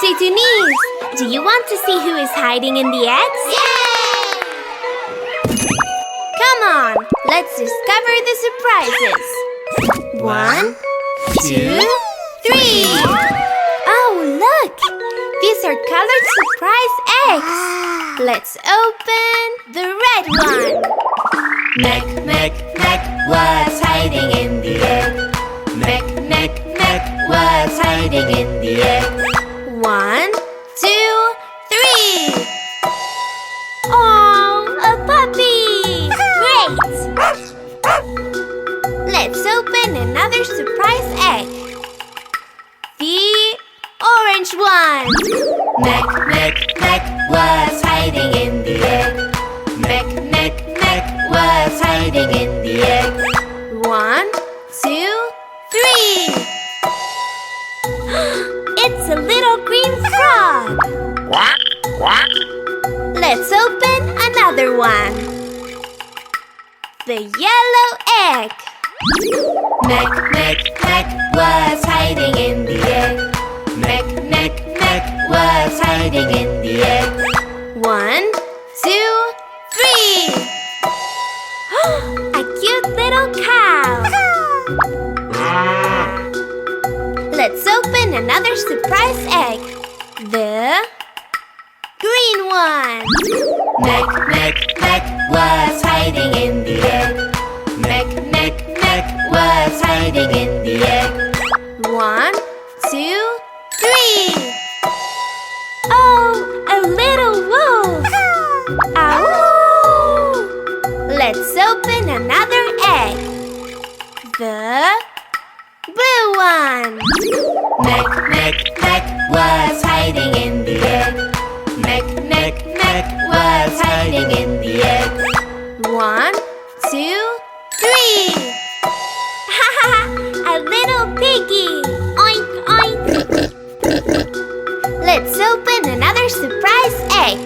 Titounis, do you want to see who is hiding in the eggs? Yay! Come on, let's discover the surprises. 1, 2, 3. Oh, look! These are colored surprise eggs. Let's open the red one. Mek, mek, mek, what's hiding in the egg? Mek, mek, mek, what's hiding in the egg? 1, 2, 3. Oh, a puppy! Great! Let's open another surprise egg. The orange one. Mek, mek, mek, what's hiding in the egg? Mek, mek, mek, what's hiding in the egg? 1, 2, 3. It's a little green frog. Quack, quack. Let's open another one. The yellow egg. Mek, mek, mek, what's hiding in the egg? Mek, mek, mek, what's hiding in the egg? 1, 2, 3. A cute little cow. Let's open another surprise egg. The green one. Mek, mek, mek, what's hiding in the egg? Mek, mek, mek, what's hiding in the egg? 1, 2, 3. Oh, a little wolf. Ow! Let's open another egg. The blue one. Mek, mek, mek, what's hiding in the egg? Mek, mek, mek, what's hiding in the egg? 1, 2, 3. A little piggy. Oink, oink. Let's open another surprise egg.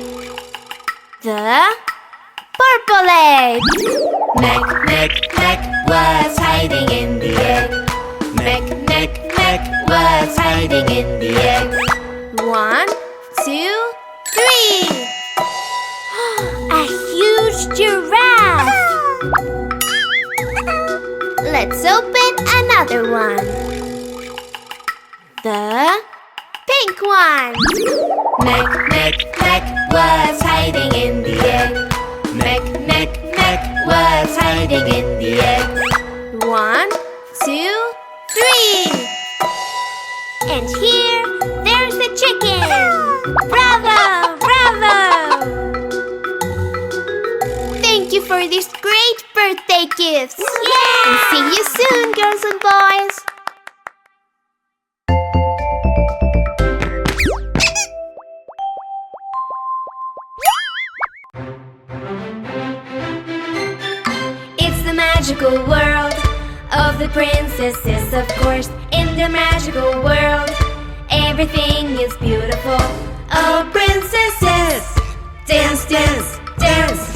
The purple egg. Mek, mek, mek, what's hiding in the egg? Mek, mek, mek, what's hiding in the egg? 1, 2, 3. A huge giraffe. Let's open another one. The pink one. Mek, mek, mek, what's hiding in the egg? Mek, mek, mek, what's hiding in the egg? 1, 2, 3. And here, there's the chicken. Bravo! Bravo! Thank you for these great birthday gifts. Yeah! And see you soon, girls and boys. It's the magical world of the princesses, of course. In the magical world, everything is beautiful. Oh, princesses, dance, dance, dance.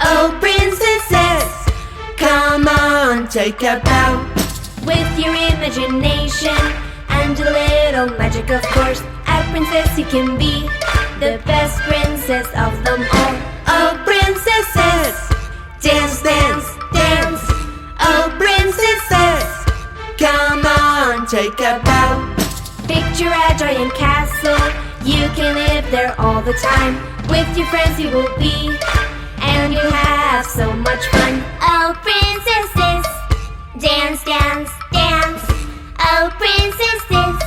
Oh, princesses, Come on, take a bow. with your imagination and a little magic, of course. A princess you can be, the best princess of them all. Oh, princesses, dance, dance, dance. Oh, princesses, Come on, take a bow. picture a giant castle. You can live there all the time. With your friends you will be, and you'll have so much fun. Oh, princesses, dance, dance, dance. Oh, princesses,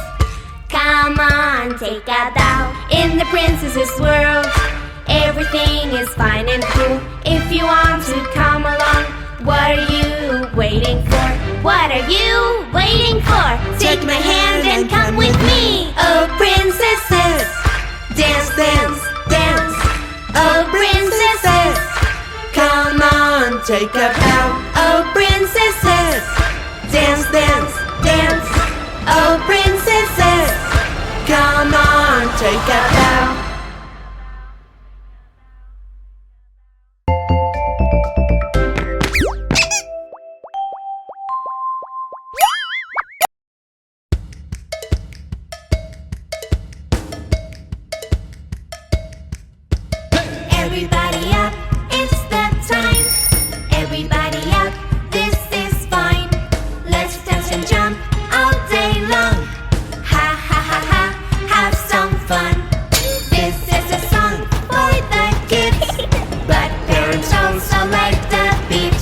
come on, take a bow. In the princesses world, everything is fine and cool. If you want to come along, what are you waiting for? What are you waiting for? Take my hand and come with me. Oh, princesses, dance, dance, dance. Oh, princesses, Come on, take a bow. oh, princesses, dance, dance, dance. Oh, princesses, Come on, take a bow. Everybody up, it's the time. Everybody up, this is fine. Let's dance and jump all day long. Ha ha ha ha, have some fun. This is a song for the kids, but parents also like the beat.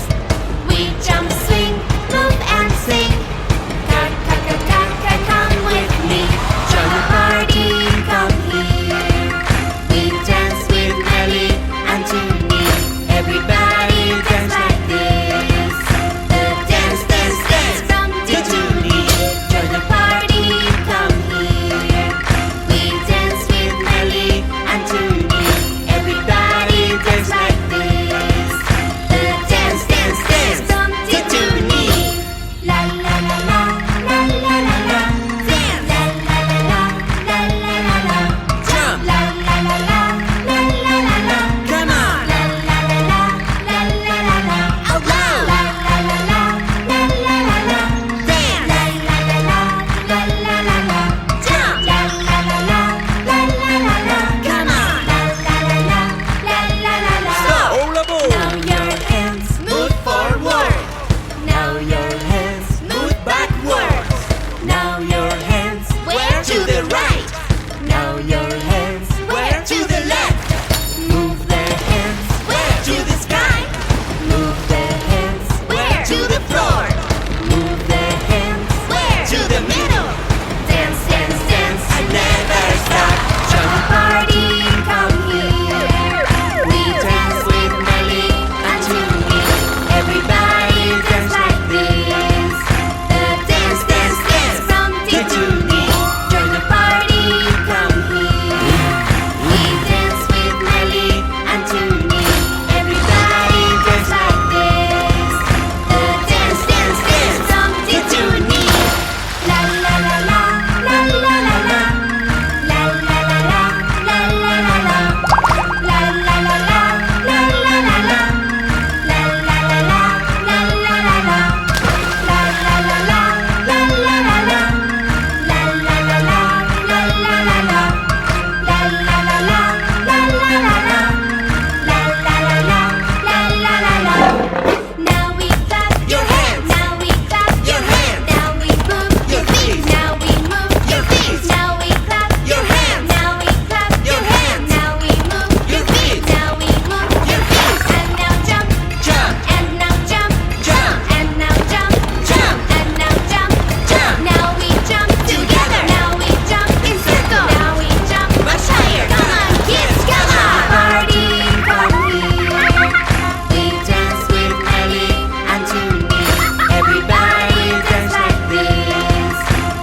We jump, swing, move and sing. Come with me. Join the party, come here. We dance with Nelly and Toonie. Everybody dance like this. The dance, dance, dance from Titounis. Join the party, come here. We dance with Nelly and Toonie. Everybody dance like this. The dance, dance, dance from Titounis. La la la la, la la la la. Dance. La la la la, la la la la. Jump. La la la la, la la la la. Come on. La la la la, la la la la. Out loud. La la la la, la la la la. Dance. La la la la, la la la la. Jump. La la la la, la la la la. Come on. La la la la, la la la la. Stop! Now your hands move forward. Now your hands move backward. Now your hands where To the right. Now your hands where To the left. Move the hands where To the sky. Move the hands where To the floor. Move the hands where To the middle. Dance, dance, dance. I never stop. Join the party, come here. We dance with Nelly and Toonie. Everybody dance like this. The dance, dance, dance from Titounis. Join the party, come here. We dance with Nelly and Toonie. Everybody dance like this. The dance, dance, dance from Titounis. La la la la, la la la la. La la la la, la la la la. La la la la, la la la la. La la la la, la la la la. La la la la, la la la la. La la la la, la la la la. La la la la, la la la la. La la la la, la la la la. Now we clap Your hands. Now we clap Your hands. Now we move Your feet. Now we move Your feet. Now we clap Your hands. Now we clap Your hands. Now we move Your feet. Now we move Your feet. And now jump Jump. And now jump Jump. And now jump Jump. And now jump Jump. Now we jump Together. Now we jump In circle. Now we jump Much higher. Come on kids, come on. Party, come here. We dance with Nelly and Toonie. Everybody dance like this.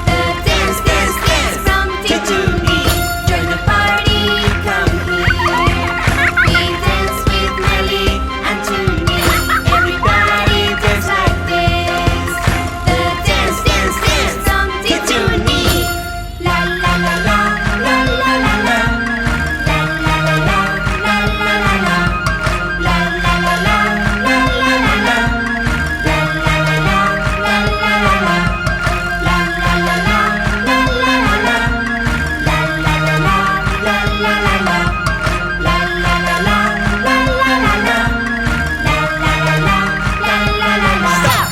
The dance, dance, dance from Titounis. Join the party, come here. We dance with Nelly and Toonie. Everybody dance like this. The dance, dance, dance from Titounis. La la la la, la la la la. La la la la, la la la la. La la la la, la la la la. La la la la, la la la la. La la la la, la la la la. La la la la, la la la la. La la la la, la la la la. La la la la, la la la la. Stop.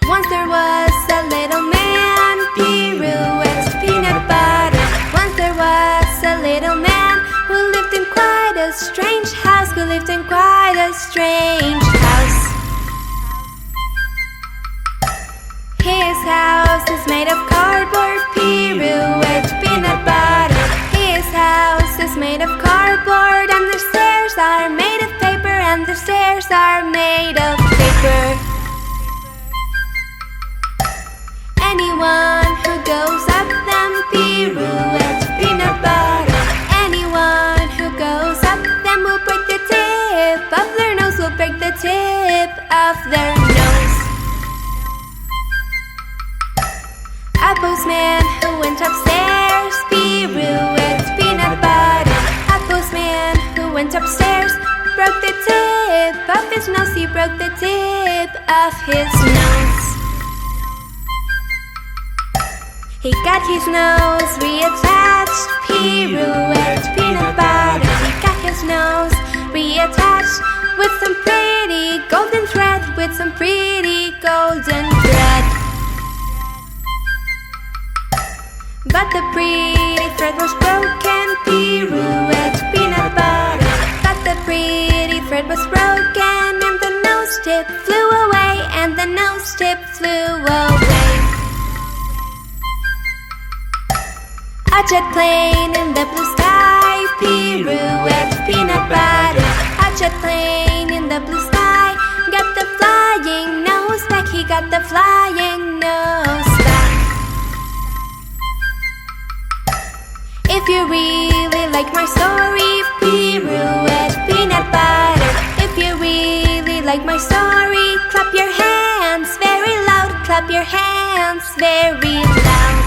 Once there was a little man, pirouette, peanut butter. Once there was a little man who lived in quite a strange house, who lived in quite a strange house. His house is made of cardboard, pirouette, peanut butter. His house is made of cardboard, and the stairs are made of paper, and the stairs are made of paper. Anyone who goes up them, pirouette, peanut butter. Anyone who goes up them will break the tip of their nose, will break the tip of their nose. postman who went upstairs, pirouette, peanut butter. A postman who went upstairs broke the tip of his nose. He broke the tip of his nose. He got his nose reattached, pirouette, peanut butter. He got his nose reattached with some pretty golden thread, with some pretty golden thread. But the pretty thread was broken, pirouette, peanut butter. But the pretty thread was broken, and the nose tip flew away, and the nose tip flew away. A jet plane in the blue sky, pirouette, peanut butter. A jet plane in the blue sky got the flying nose back. He got the flying nose back. If you really like my story, pirouette, peanut butter. If you really like my story, clap your hands very loud. Clap your hands very loud.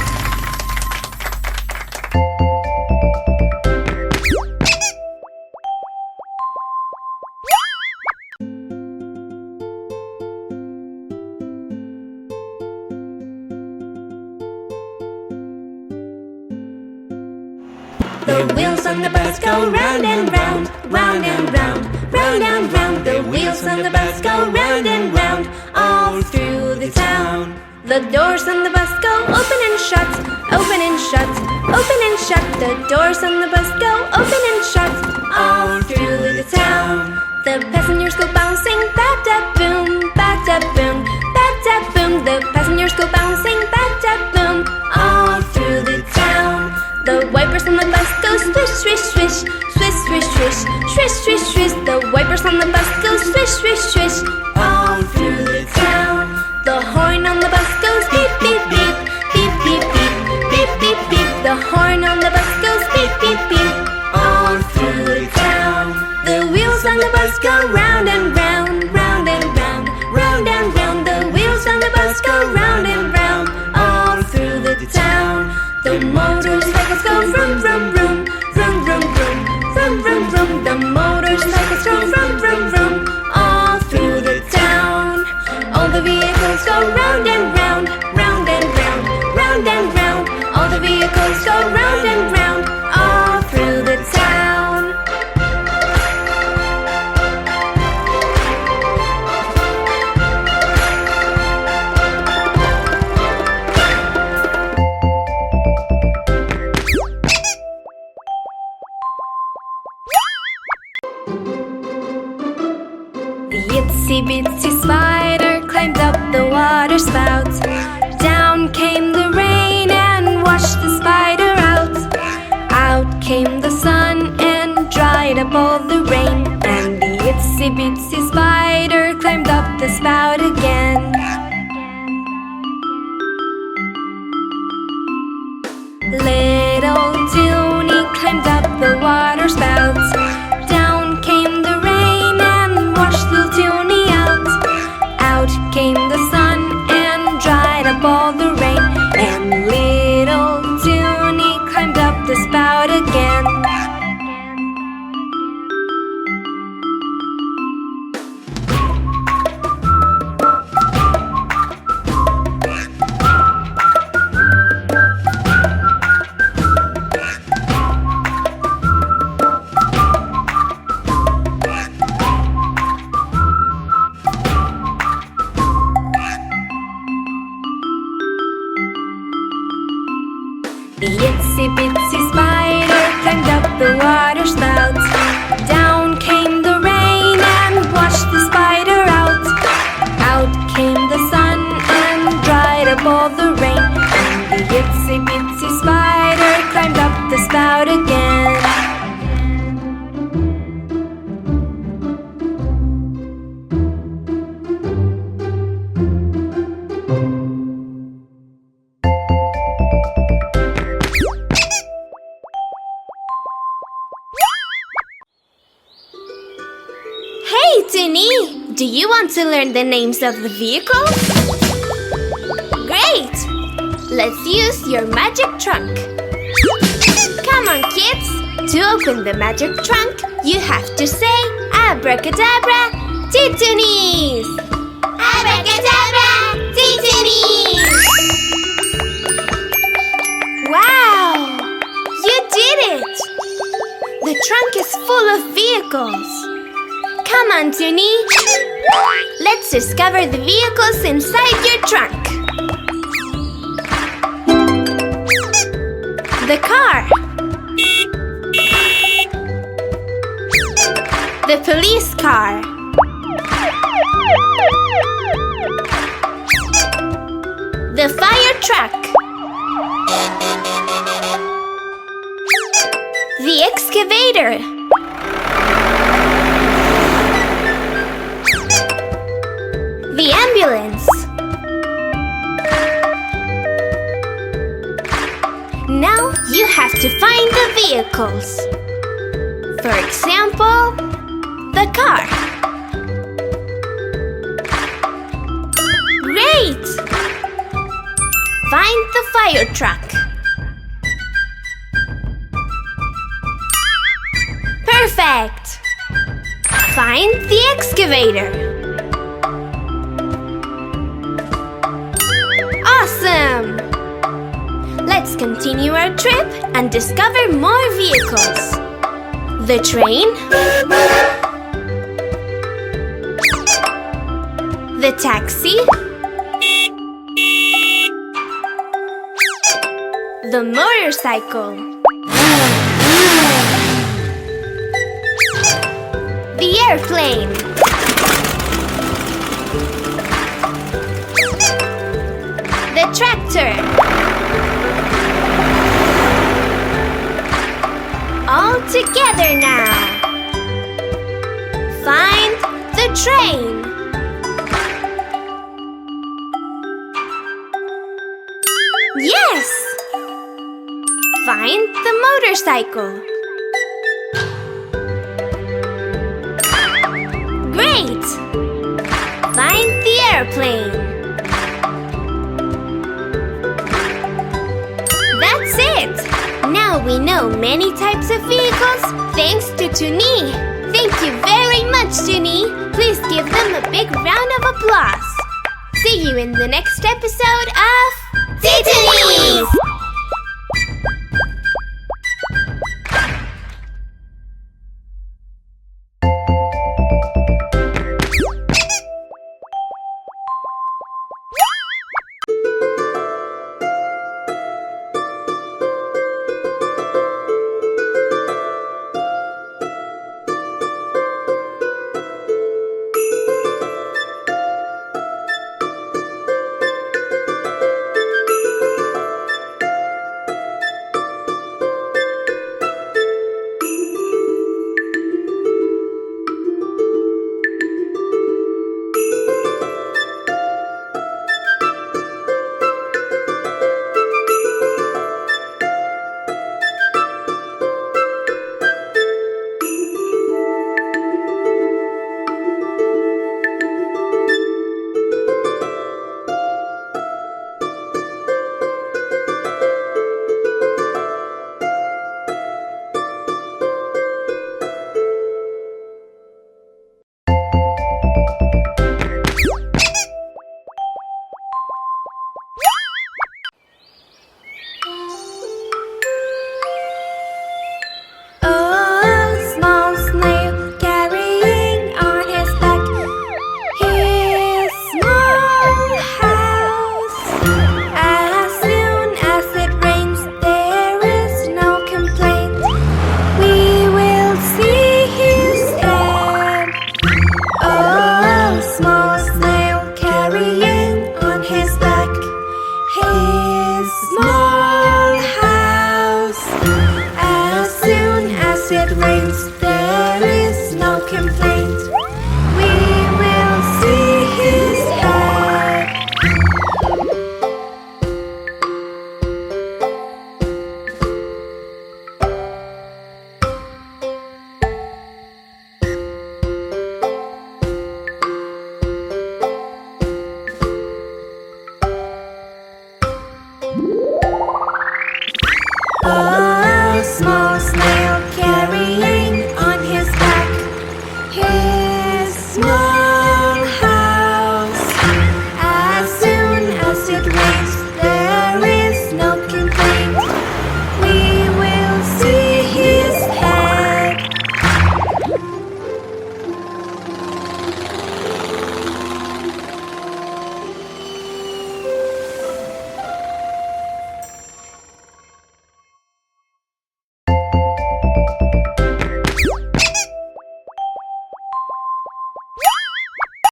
The wheels on the bus go round and round, round and round, round and round. The wheels on the bus go round and round, all through the town. The doors on the bus go open and shut, open and shut, open and shut. The doors on the bus go open and shut, all through the town. The passengers go bouncing, ba-da-boom, ba-da-boom, ba-da-boom. The passengers go bouncing, ba-da-boom, all through the town. The wipers on the bus go swish, swish, swish, swish, swish, swish, swish, swish, swish. The wipers on the bus go swish, swish, swish, all through the town. The horn on the bus goes beep, beep, beep, beep, beep, beep, beep, beep, beep. The horn on the bus goes beep, beep, beep, all through the town. The wheels on the bus go round and round, round and round, round and round. The wheels on the bus go round and round, all through the town. The motorcycles go vroom, vroom, vroom, vroom, vroom, vroom, vroom, vroom, vroom. The motorcycles go vroom, vroom, vroom, all through the town. All the vehicles go round and round, round and round, round and round. All the vehicles go round and round, all through the town. Itsy bitsy spider climbed up the water spout. Down came the rain and washed the spider out. Out came the sun and dried up all the rain. And the itsy bitsy spider climbed up the spout again. Little Titounis climbed up the water spout. Down came the rain and washed little Titounis out. Out came the sun and dried up all the rain. And little Titounis climbed up the spout again. The itsy bitsy spider climbed up the water spout. Down came the rain and washed the spider out. Out came the sun and dried up all the rain. And the itsy bitsy spider climbed up the spout again. Hey, Titounis! Do you want to learn the names of the vehicles? Great! Let's use your magic trunk. Come on, kids. To open the magic trunk, you have to say Abracadabra, Titounis! Abracadabra, Titounis! Wow! You did it! The trunk is full of vehicles. Come on, Toonie. Let's discover the vehicles inside your trunk. The car. The police car. The fire truck. The excavator. The ambulance. Now you have to find the vehicles. For example, the car. Great! Find the fire truck. Perfect! Find the excavator. Awesome! Let's continue our trip and discover more vehicles. The train. The taxi. The motorcycle. The airplane. The tractor. All together now. Find the train. Yes! Find the motorcycle. Great! Find the airplane. That's it! Now we know many types of vehicles thanks to Toonie. Thank you very much, Toonie. Please give them a big round of applause. See you in the next episode of Titounis!